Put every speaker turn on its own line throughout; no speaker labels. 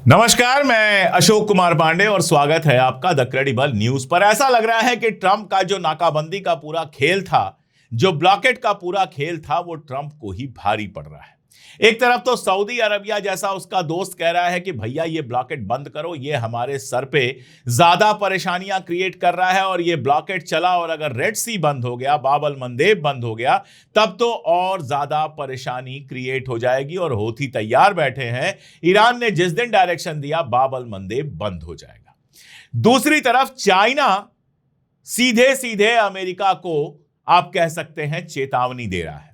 नमस्कार, मैं अशोक कुमार पांडे और स्वागत है आपका द क्रेडिबल न्यूज पर। ऐसा लग रहा है कि ट्रंप का जो नाकाबंदी का पूरा खेल था, जो ब्लॉकेट का पूरा खेल था, वो ट्रंप को ही भारी पड़ रहा है। एक तरफ तो सऊदी अरबिया जैसा उसका दोस्त कह रहा है कि भैया ये ब्लॉकेट बंद करो, ये हमारे सर पे ज्यादा परेशानियां क्रिएट कर रहा है, और ये ब्लॉकेट चला और अगर रेड सी बंद हो गया, बाब अल मंदेब बंद हो गया, तब तो और ज्यादा परेशानी क्रिएट हो जाएगी। और होती तैयार बैठे हैं, ईरान ने जिस दिन डायरेक्शन दिया बाब अल मंदेब बंद हो जाएगा। दूसरी तरफ चाइना सीधे सीधे अमेरिका को आप कह सकते हैं चेतावनी दे रहा है।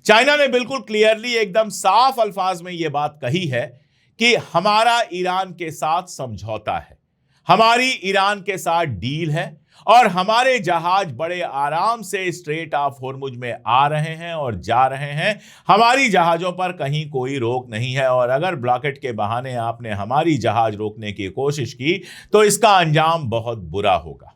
चाइना ने बिल्कुल क्लियरली एकदम साफ अल्फाज में यह बात कही है कि हमारा ईरान के साथ समझौता है, हमारी ईरान के साथ डील है, और हमारे जहाज बड़े आराम से स्ट्रेट ऑफ होर्मुज में आ रहे हैं और जा रहे हैं। हमारी जहाजों पर कहीं कोई रोक नहीं है, और अगर ब्लॉकेट के बहाने आपने हमारी जहाज रोकने की कोशिश की तो इसका अंजाम बहुत बुरा होगा।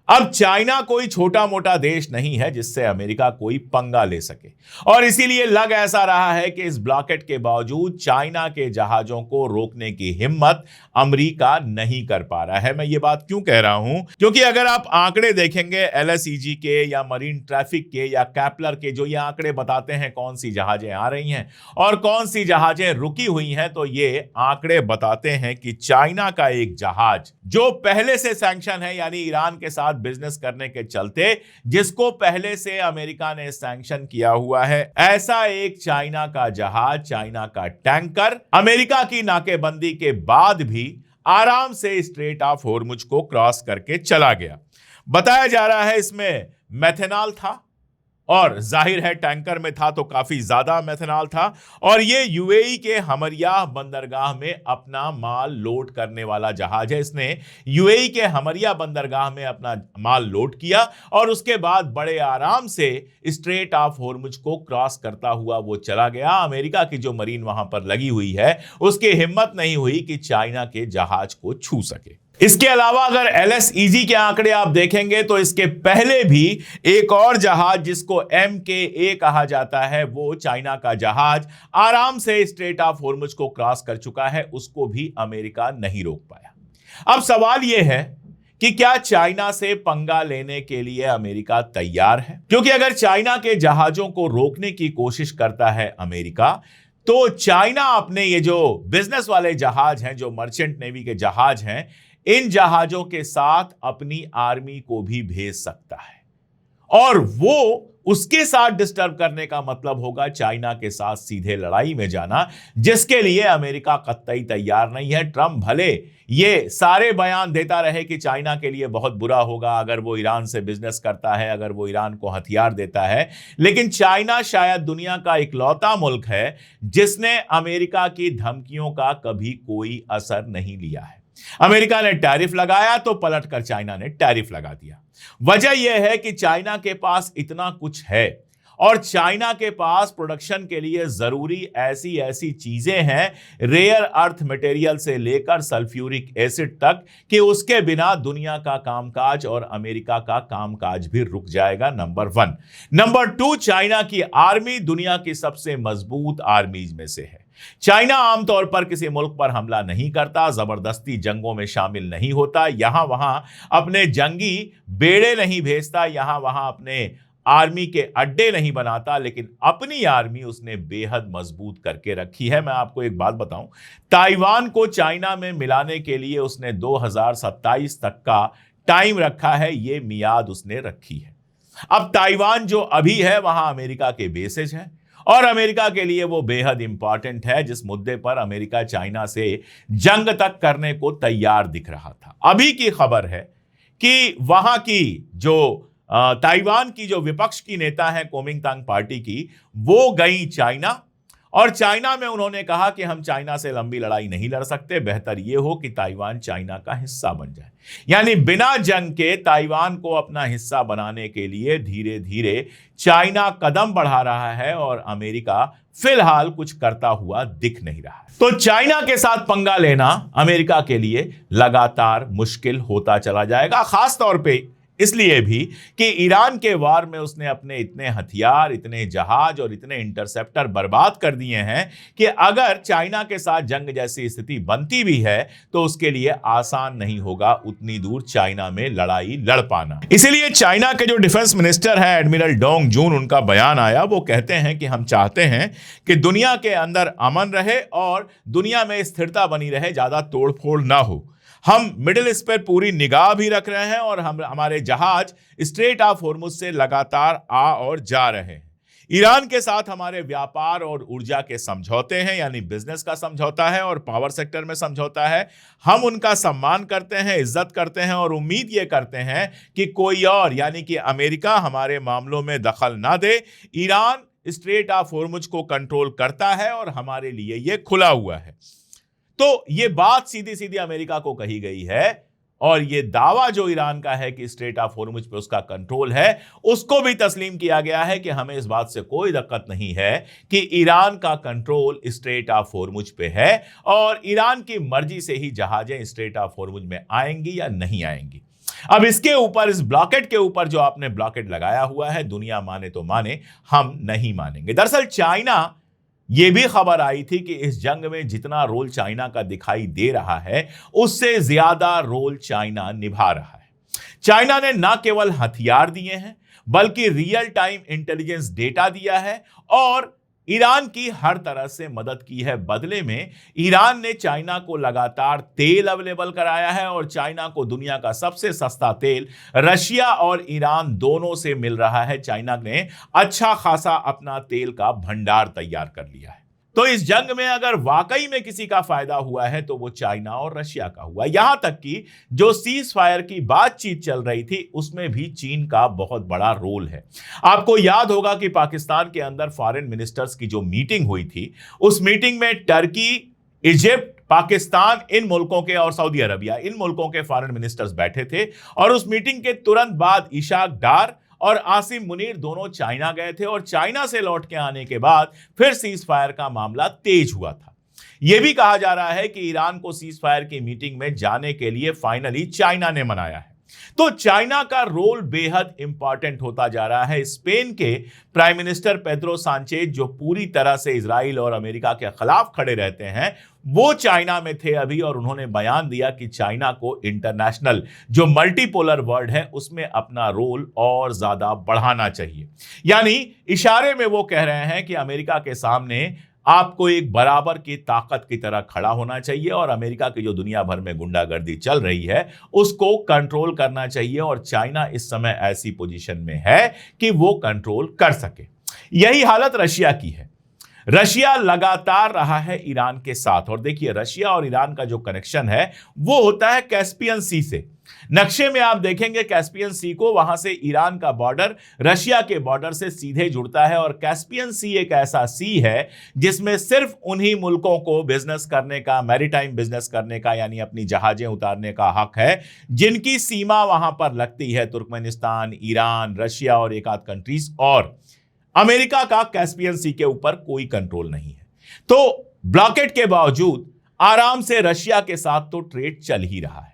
अब चाइना कोई छोटा मोटा देश नहीं है जिससे अमेरिका कोई पंगा ले सके, और इसीलिए लग ऐसा रहा है कि इस ब्लॉकेट के बावजूद चाइना के जहाजों को रोकने की हिम्मत अमेरिका नहीं कर पा रहा है। मैं ये बात क्यों कह रहा हूं, क्योंकि अगर आप आंकड़े देखेंगे LSEG के या मरीन ट्रैफिक के या कैपलर के, जो ये आंकड़े बताते हैं कौन सी जहाजें आ रही हैं और कौन सी जहाजें रुकी हुई हैं, तो ये आंकड़े बताते हैं कि चाइना का एक जहाज जो पहले से सैंक्शन है, यानी ईरान के साथ बिजनेस करने के चलते जिसको पहले से अमेरिका ने सैंक्शन किया हुआ है, ऐसा एक चाइना का जहाज, चाइना का टैंकर अमेरिका की नाकेबंदी के बाद भी आराम से स्ट्रेट ऑफ होर्मुज को क्रॉस करके चला गया। बताया जा रहा है इसमें मेथेनॉल था, और जाहिर है टैंकर में था तो काफी ज्यादा मेथेनॉल था, और ये यूएई के हमरिया बंदरगाह में अपना माल लोड करने वाला जहाज है। इसने यूएई के हमरिया बंदरगाह में अपना माल लोड किया और उसके बाद बड़े आराम से स्ट्रेट ऑफ होर्मुज को क्रॉस करता हुआ वो चला गया। अमेरिका की जो मरीन वहां पर लगी हुई है, उसकी हिम्मत नहीं हुई कि चाइना के जहाज को छू सके। इसके अलावा अगर LSEG के आंकड़े आप देखेंगे तो इसके पहले भी एक और जहाज जिसको MKA कहा जाता है, वो चाइना का जहाज आराम से स्ट्रेट ऑफ होर्मुज को क्रॉस कर चुका है, उसको भी अमेरिका नहीं रोक पाया। अब सवाल यह है कि क्या चाइना से पंगा लेने के लिए अमेरिका तैयार है? क्योंकि अगर चाइना के जहाजों को रोकने की कोशिश करता है अमेरिका, तो चाइना अपने ये जो बिजनेस वाले जहाज हैं, जो मर्चेंट नेवी के जहाज हैं, इन जहाजों के साथ अपनी आर्मी को भी भेज सकता है, और वो उसके साथ डिस्टर्ब करने का मतलब होगा चाइना के साथ सीधे लड़ाई में जाना, जिसके लिए अमेरिका कतई तैयार नहीं है। ट्रंप भले ये सारे बयान देता रहे कि चाइना के लिए बहुत बुरा होगा अगर वो ईरान से बिजनेस करता है, अगर वो ईरान को हथियार देता है, लेकिन चाइना शायद दुनिया का इकलौता मुल्क है जिसने अमेरिका की धमकियों का कभी कोई असर नहीं लिया है। अमेरिका ने टैरिफ लगाया तो पलटकर चाइना ने टैरिफ लगा दिया। वजह यह है कि चाइना के पास इतना कुछ है, और चाइना के पास प्रोडक्शन के लिए जरूरी ऐसी ऐसी चीजें हैं, रेयर अर्थ मटेरियल से लेकर सल्फ्यूरिक एसिड तक, कि उसके बिना दुनिया का कामकाज और अमेरिका का कामकाज भी रुक जाएगा। नंबर 1। नंबर 2, चाइना की आर्मी दुनिया की सबसे मजबूत आर्मीज में से है। चाइना आमतौर पर किसी मुल्क पर हमला नहीं करता, जबरदस्ती जंगों में शामिल नहीं होता, यहां वहां अपने जंगी बेड़े नहीं भेजता, यहां वहां अपने आर्मी के अड्डे नहीं बनाता, लेकिन अपनी आर्मी उसने बेहद मजबूत करके रखी है। मैं आपको एक बात बताऊं, ताइवान को चाइना में मिलाने के लिए उसने 2027 तक का टाइम रखा है, ये मियाद उसने रखी है। अब ताइवान जो अभी है वहां अमेरिका के बेसेस हैं, और अमेरिका के लिए वो बेहद इंपॉर्टेंट है, जिस मुद्दे पर अमेरिका चाइना से जंग तक करने को तैयार दिख रहा था। अभी की खबर है कि वहां की जो ताइवान की जो विपक्ष की नेता है कुओमिंतांग पार्टी की, वो गई चाइना, और चाइना में उन्होंने कहा कि हम चाइना से लंबी लड़ाई नहीं लड़ सकते, बेहतर यह हो कि ताइवान चाइना का हिस्सा बन जाए। यानी बिना जंग के ताइवान को अपना हिस्सा बनाने के लिए धीरे धीरे चाइना कदम बढ़ा रहा है, और अमेरिका फिलहाल कुछ करता हुआ दिख नहीं रहा है। तो चाइना के साथ पंगा लेना अमेरिका के लिए लगातार मुश्किल होता चला जाएगा, खास तौर पे इसलिए भी कि ईरान के वार में उसने अपने इतने हथियार, इतने जहाज और इतने इंटरसेप्टर बर्बाद कर दिए हैं कि अगर चाइना के साथ जंग जैसी स्थिति बनती भी है तो उसके लिए आसान नहीं होगा उतनी दूर चाइना में लड़ाई लड़ पाना। इसीलिए चाइना के जो डिफेंस मिनिस्टर हैं एडमिरल डोंग जून, उनका बयान आया, वो कहते हैं कि हम चाहते हैं कि दुनिया के अंदर अमन रहे और दुनिया में स्थिरता बनी रहे, ज्यादा तोड़फोड़ ना हो। हम मिडिल ईस्ट पर पूरी निगाह भी रख रहे हैं और हमारे जहाज स्ट्रेट ऑफ हॉर्मुज से लगातार आ और जा रहे हैं। ईरान के साथ हमारे व्यापार और ऊर्जा के समझौते हैं, यानी बिजनेस का समझौता है और पावर सेक्टर में समझौता है। हम उनका सम्मान करते हैं, इज्जत करते हैं और उम्मीद ये करते हैं कि कोई और, यानी कि अमेरिका, हमारे मामलों में दखल ना दे। ईरान स्ट्रेट ऑफ हॉर्मुज को कंट्रोल करता है और हमारे लिए ये खुला हुआ है। तो ये बात सीधी सीधी अमेरिका को कही गई है और ये दावा जो ईरान का है कि स्ट्रेट ऑफ हॉर्मुज पे उसका कंट्रोल है, उसको भी तस्लीम किया गया है कि हमें इस बात से कोई दिक्कत नहीं है कि ईरान का कंट्रोल स्ट्रेट ऑफ हॉर्मुज पे है और ईरान की मर्जी से ही जहाजें स्ट्रेट ऑफ हॉर्मुज में आएंगी या नहीं आएंगी। अब इसके ऊपर, इस ब्लॉकेट के ऊपर जो आपने ब्लॉकेट लगाया हुआ है, दुनिया माने तो माने, हम नहीं मानेंगे। दरअसल चाइना, ये भी खबर आई थी कि इस जंग में जितना रोल चाइना का दिखाई दे रहा है उससे ज्यादा रोल चाइना निभा रहा है। चाइना ने न केवल हथियार दिए हैं बल्कि रियल टाइम इंटेलिजेंस डेटा दिया है और ईरान की हर तरह से मदद की है। बदले में ईरान ने चाइना को लगातार तेल अवेलेबल कराया है और चाइना को दुनिया का सबसे सस्ता तेल रशिया और ईरान दोनों से मिल रहा है। चाइना ने अच्छा खासा अपना तेल का भंडार तैयार कर लिया है। तो इस जंग में अगर वाकई में किसी का फायदा हुआ है तो वो चाइना और रशिया का हुआ। यहां तक कि जो सीज फायर की बातचीत चल रही थी उसमें भी चीन का बहुत बड़ा रोल है। आपको याद होगा कि पाकिस्तान के अंदर फॉरेन मिनिस्टर्स की जो मीटिंग हुई थी, उस मीटिंग में टर्की, इजिप्ट, पाकिस्तान, इन मुल्कों के और सऊदी अरबिया, इन मुल्कों के फॉरेन मिनिस्टर्स बैठे थे और उस मीटिंग के तुरंत बाद इशाक डार और आसिम मुनीर दोनों चाइना गए थे और चाइना से लौट के आने के बाद फिर सीज फायर का मामला तेज हुआ था। यह भी कहा जा रहा है कि ईरान को सीज फायर की मीटिंग में जाने के लिए फाइनली चाइना ने मनाया है। तो चाइना का रोल बेहद इंपॉर्टेंट होता जा रहा है। स्पेन के प्राइम मिनिस्टर पेड्रो सांचेज, जो पूरी तरह से इजराइल और अमेरिका के खिलाफ खड़े रहते हैं, वो चाइना में थे अभी और उन्होंने बयान दिया कि चाइना को इंटरनेशनल जो मल्टीपोलर वर्ल्ड है उसमें अपना रोल और ज्यादा बढ़ाना चाहिए। यानी इशारे में वो कह रहे हैं कि अमेरिका के सामने आपको एक बराबर की ताकत की तरह खड़ा होना चाहिए और अमेरिका की जो दुनिया भर में गुंडागर्दी चल रही है उसको कंट्रोल करना चाहिए और चाइना इस समय ऐसी पोजीशन में है कि वो कंट्रोल कर सके। यही हालत रशिया की है। रशिया लगातार रहा है ईरान के साथ और देखिए, रशिया और ईरान का जो कनेक्शन है वो होता है कैस्पियन सी से। नक्शे में आप देखेंगे कैस्पियन सी को, वहां से ईरान का बॉर्डर रशिया के बॉर्डर से सीधे जुड़ता है और कैस्पियन सी एक ऐसा सी है जिसमें सिर्फ उन्हीं मुल्कों को बिजनेस करने का, मैरीटाइम बिजनेस करने का, यानी अपनी जहाजें उतारने का हक है जिनकी सीमा वहां पर लगती है तुर्कमेनिस्तान, ईरान, रशिया और एक आध कंट्रीज, और अमेरिका का कैस्पियन सी के ऊपर कोई कंट्रोल नहीं है। तो ब्लॉकेट के बावजूद आराम से रशिया के साथ तो ट्रेड चल ही रहा है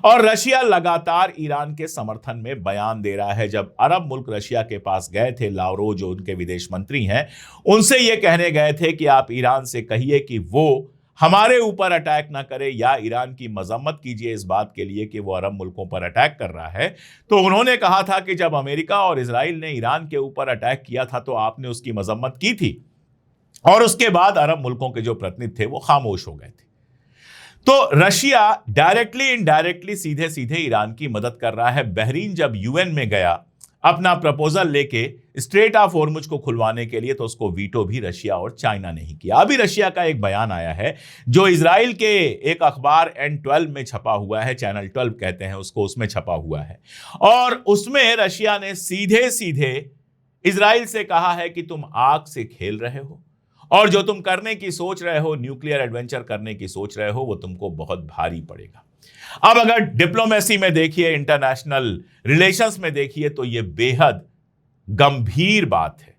और रशिया लगातार ईरान के समर्थन में बयान दे रहा है। जब अरब मुल्क रशिया के पास गए थे, लावरोव जो उनके विदेश मंत्री हैं, उनसे ये कहने गए थे कि आप ईरान से कहिए कि वो हमारे ऊपर अटैक ना करे या ईरान की मजम्मत कीजिए इस बात के लिए कि वो अरब मुल्कों पर अटैक कर रहा है। तो उन्होंने कहा था कि जब अमेरिका और इजराइल ने ईरान के ऊपर अटैक किया था तो आपने उसकी मजम्मत की थी और उसके बाद अरब मुल्कों के जो प्रतिनिधि थे वो खामोश हो गए थे। तो रशिया डायरेक्टली इनडायरेक्टली सीधे सीधे ईरान की मदद कर रहा है। बहरीन जब यूएन में गया अपना प्रपोजल लेके स्ट्रेट ऑफ हॉर्मुज को खुलवाने के लिए, तो उसको वीटो भी रशिया और चाइना ने ही किया। अभी रशिया का एक बयान आया है जो इजराइल के एक अखबार N12 में छपा हुआ है, चैनल 12 कहते हैं उसको, उसमें छपा हुआ है और उसमें रशिया ने सीधे सीधे इजराइल से कहा है कि तुम आग से खेल रहे हो और जो तुम करने की सोच रहे हो, न्यूक्लियर एडवेंचर करने की सोच रहे हो, वो तुमको बहुत भारी पड़ेगा। अब अगर डिप्लोमेसी में देखिए, इंटरनेशनल रिलेशंस में देखिए, तो ये बेहद गंभीर बात है।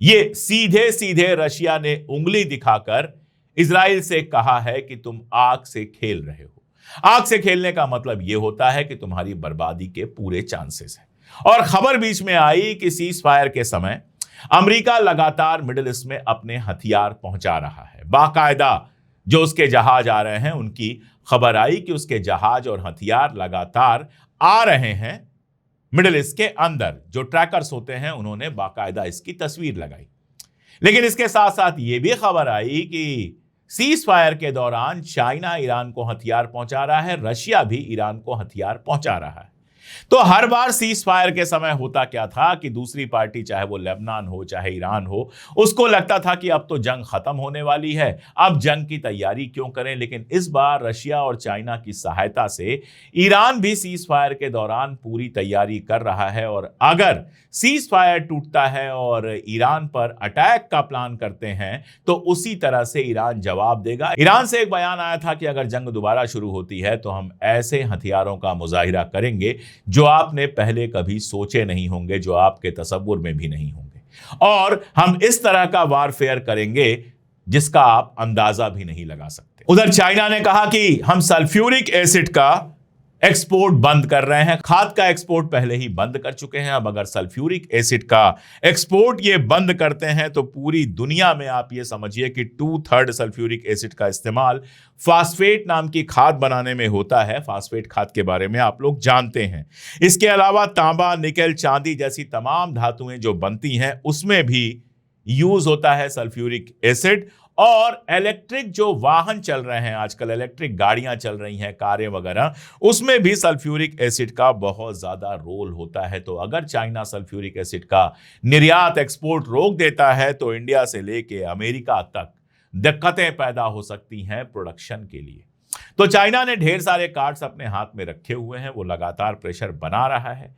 ये सीधे सीधे रशिया ने उंगली दिखाकर इजराइल से कहा है कि तुम आग से खेल रहे हो। आग से खेलने का मतलब यह होता है कि तुम्हारी बर्बादी के पूरे चांसेस हैं। और खबर बीच में आई कि सीज फायर के समय अमेरिका लगातार मिडिल ईस्ट में अपने हथियार पहुंचा रहा है। बाकायदा जो उसके जहाज आ रहे हैं उनकी खबर आई कि उसके जहाज और हथियार लगातार आ रहे हैं मिडिल ईस्ट के अंदर। जो ट्रैकर्स होते हैं उन्होंने बाकायदा इसकी तस्वीर लगाई। लेकिन इसके साथ साथ यह भी खबर आई कि सीज फायर के दौरान चाइना ईरान को हथियार पहुंचा रहा है, रशिया भी ईरान को हथियार पहुंचा रहा है। तो हर बार सीज फायर के समय होता क्या था कि दूसरी पार्टी, चाहे वो लेबनान हो चाहे ईरान हो, उसको लगता था कि अब तो जंग खत्म होने वाली है, अब जंग की तैयारी क्यों करें। लेकिन इस बार रशिया और चाइना की सहायता से ईरान भी सीज फायर के दौरान पूरी तैयारी कर रहा है। और अगर सीज फायर टूटता है और ईरान पर अटैक का प्लान करते हैं तो उसी तरह से ईरान जवाब देगा। ईरान से एक बयान आया था कि अगर जंग दोबारा शुरू होती है तो हम ऐसे हथियारों का मुजाहिरा करेंगे जो आपने पहले कभी सोचे नहीं होंगे, जो आपके तसव्वुर में भी नहीं होंगे, और हम इस तरह का वारफेयर करेंगे जिसका आप अंदाजा भी नहीं लगा सकते। उधर चाइना ने कहा कि हम सल्फ्यूरिक एसिड का एक्सपोर्ट बंद कर रहे हैं। खाद का एक्सपोर्ट पहले ही बंद कर चुके हैं, अब अगर सल्फ्यूरिक एसिड का एक्सपोर्ट ये बंद करते हैं तो पूरी दुनिया में आप ये समझिए कि 2/3 सल्फ्यूरिक एसिड का इस्तेमाल फास्फेट नाम की खाद बनाने में होता है। फास्फेट खाद के बारे में आप लोग जानते हैं। इसके अलावा तांबा, निकेल, चांदी जैसी तमाम धातुएं जो बनती हैं उसमें भी यूज होता है सल्फ्यूरिक एसिड। और इलेक्ट्रिक जो वाहन चल रहे हैं आजकल, इलेक्ट्रिक गाड़ियां चल रही हैं, कारें वगैरह, उसमें भी सल्फ्यूरिक एसिड का बहुत ज्यादा रोल होता है। तो अगर चाइना सल्फ्यूरिक एसिड का निर्यात, एक्सपोर्ट रोक देता है तो इंडिया से लेके अमेरिका तक दिक्कतें पैदा हो सकती हैं प्रोडक्शन के लिए। तो चाइना ने ढेर सारे कार्ड्स अपने हाथ में रखे हुए हैं, वो लगातार प्रेशर बना रहा है।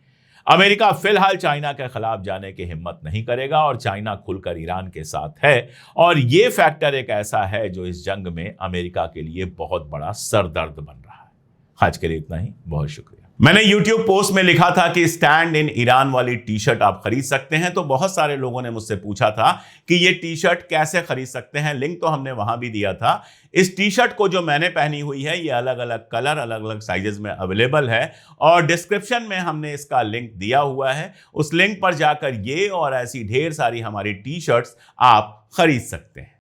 अमेरिका फिलहाल चाइना के खिलाफ जाने की हिम्मत नहीं करेगा और चाइना खुलकर ईरान के साथ है। और यह फैक्टर एक ऐसा है जो इस जंग में अमेरिका के लिए बहुत बड़ा सरदर्द बन रहा है। आज के लिए इतना ही, बहुत शुक्रिया। मैंने YouTube पोस्ट में लिखा था कि स्टैंड इन ईरान वाली टी शर्ट आप खरीद सकते हैं, तो बहुत सारे लोगों ने मुझसे पूछा था कि ये टी शर्ट कैसे खरीद सकते हैं। लिंक तो हमने वहां भी दिया था। इस टी शर्ट को जो मैंने पहनी हुई है ये अलग अलग कलर, अलग अलग साइजेस में अवेलेबल है और डिस्क्रिप्शन में हमने इसका लिंक दिया हुआ है। उस लिंक पर जाकर ये और ऐसी ढेर सारी हमारी टी शर्ट्स आप खरीद सकते हैं।